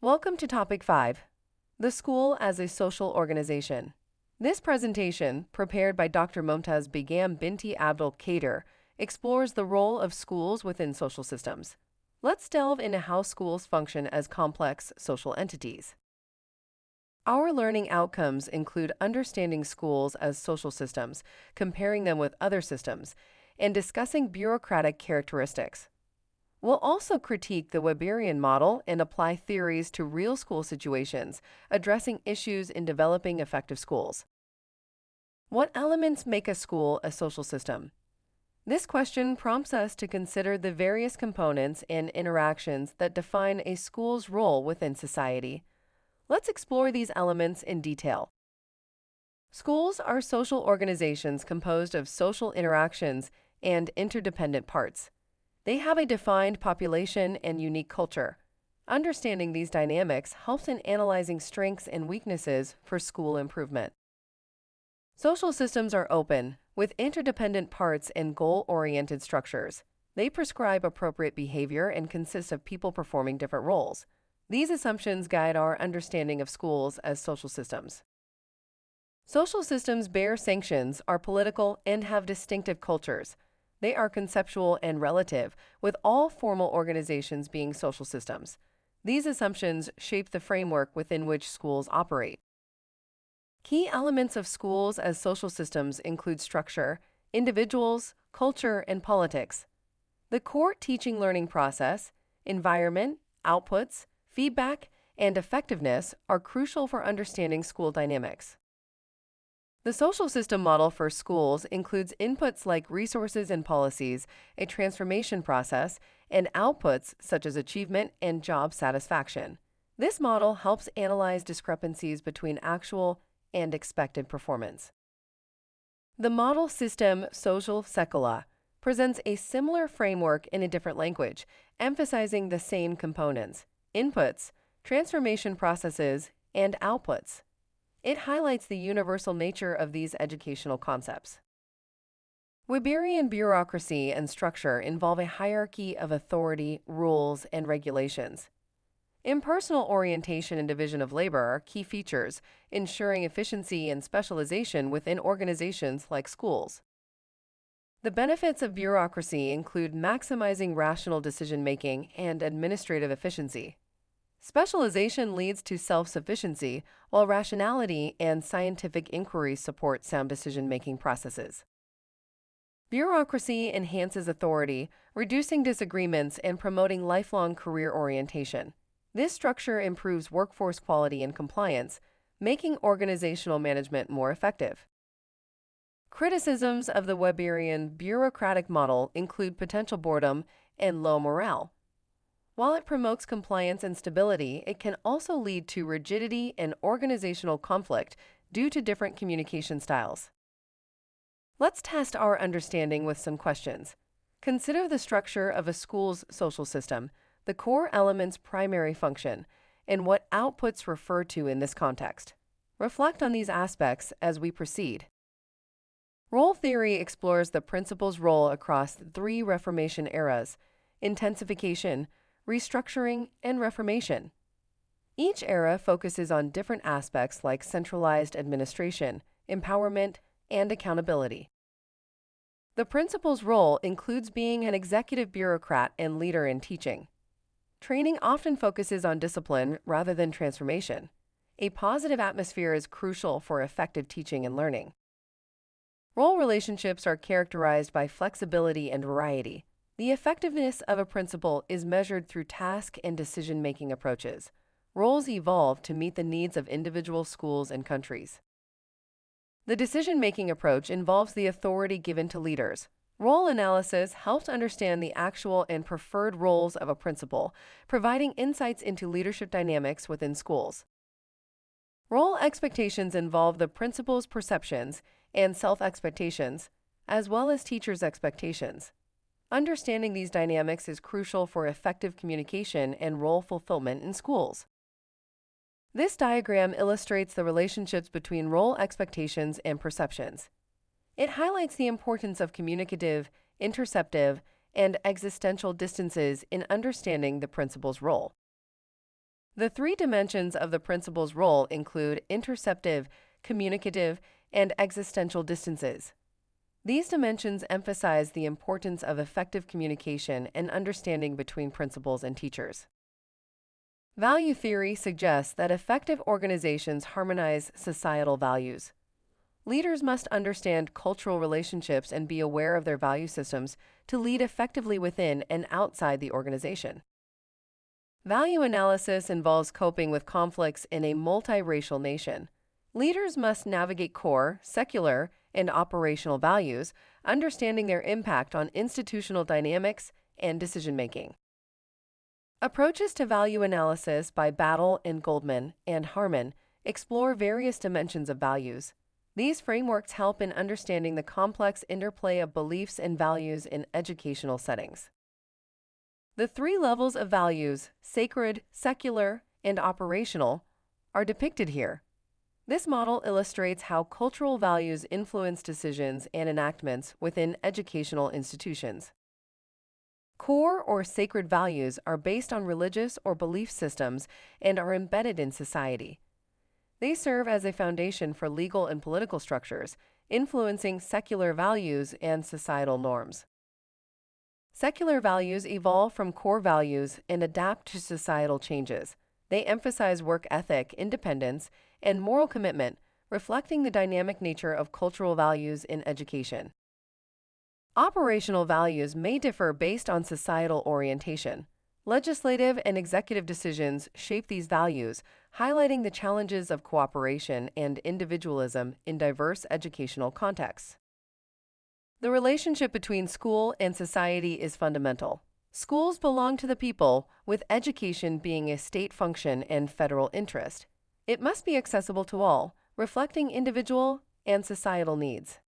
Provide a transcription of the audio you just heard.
Welcome to Topic 5, the school as a social organization. This presentation, prepared by Dr. Momtaz Begum Binti Abdul Kader, explores the role of schools within social systems. Let's delve into how schools function as complex social entities. Our learning outcomes include understanding schools as social systems, comparing them with other systems, and discussing bureaucratic characteristics. We'll also critique the Weberian model and apply theories to real school situations, addressing issues in developing effective schools. What elements make a school a social system? This question prompts us to consider the various components and interactions that define a school's role within society. Let's explore these elements in detail. Schools are social organizations composed of social interactions and interdependent parts. They have a defined population and unique culture. Understanding these dynamics helps in analyzing strengths and weaknesses for school improvement. Social systems are open, with interdependent parts and goal-oriented structures. They prescribe appropriate behavior and consist of people performing different roles. These assumptions guide our understanding of schools as social systems. Social systems bear sanctions, are political, and have distinctive cultures. They are conceptual and relative, with all formal organizations being social systems. These assumptions shape the framework within which schools operate. Key elements of schools as social systems include structure, individuals, culture, and politics. The core teaching learning process, environment, outputs, feedback, and effectiveness are crucial for understanding school dynamics. The social system model for schools includes inputs like resources and policies, a transformation process, and outputs such as achievement and job satisfaction. This model helps analyze discrepancies between actual and expected performance. The model system Social Sekolah presents a similar framework in a different language, emphasizing the same components: inputs, transformation processes, and outputs. It highlights the universal nature of these educational concepts. Weberian bureaucracy and structure involve a hierarchy of authority, rules, and regulations. Impersonal orientation and division of labor are key features, ensuring efficiency and specialization within organizations like schools. The benefits of bureaucracy include maximizing rational decision-making and administrative efficiency. Specialization leads to self-sufficiency, while rationality and scientific inquiry support sound decision-making processes. Bureaucracy enhances authority, reducing disagreements and promoting lifelong career orientation. This structure improves workforce quality and compliance, making organizational management more effective. Criticisms of the Weberian bureaucratic model include potential boredom and low morale. While it promotes compliance and stability, it can also lead to rigidity and organizational conflict due to different communication styles. Let's test our understanding with some questions. Consider the structure of a school's social system, the core element's primary function, and what outputs refer to in this context. Reflect on these aspects as we proceed. Role theory explores the principal's role across three Reformation eras: intensification, restructuring, and reformation. Each era focuses on different aspects like centralized administration, empowerment, and accountability. The principal's role includes being an executive bureaucrat and leader in teaching. Training often focuses on discipline rather than transformation. A positive atmosphere is crucial for effective teaching and learning. Role relationships are characterized by flexibility and variety. The effectiveness of a principal is measured through task and decision-making approaches. Roles evolve to meet the needs of individual schools and countries. The decision-making approach involves the authority given to leaders. Role analysis helps understand the actual and preferred roles of a principal, providing insights into leadership dynamics within schools. Role expectations involve the principal's perceptions and self-expectations, as well as teachers' expectations. Understanding these dynamics is crucial for effective communication and role fulfillment in schools. This diagram illustrates the relationships between role expectations and perceptions. It highlights the importance of communicative, interceptive, and existential distances in understanding the principal's role. The three dimensions of the principal's role include interceptive, communicative, and existential distances. These dimensions emphasize the importance of effective communication and understanding between principals and teachers. Value theory suggests that effective organizations harmonize societal values. Leaders must understand cultural relationships and be aware of their value systems to lead effectively within and outside the organization. Value analysis involves coping with conflicts in a multiracial nation. Leaders must navigate core, secular, and operational values, understanding their impact on institutional dynamics and decision-making. Approaches to value analysis by Battle and Goldman and Harmon explore various dimensions of values. These frameworks help in understanding the complex interplay of beliefs and values in educational settings. The three levels of values, sacred, secular, and operational, are depicted here. This model illustrates how cultural values influence decisions and enactments within educational institutions. Core or sacred values are based on religious or belief systems and are embedded in society. They serve as a foundation for legal and political structures, influencing secular values and societal norms. Secular values evolve from core values and adapt to societal changes. They emphasize work ethic, independence, and moral commitment, reflecting the dynamic nature of cultural values in education. Operational values may differ based on societal orientation. Legislative and executive decisions shape these values, highlighting the challenges of cooperation and individualism in diverse educational contexts. The relationship between school and society is fundamental. Schools belong to the people, with education being a state function and federal interest. It must be accessible to all, reflecting individual and societal needs.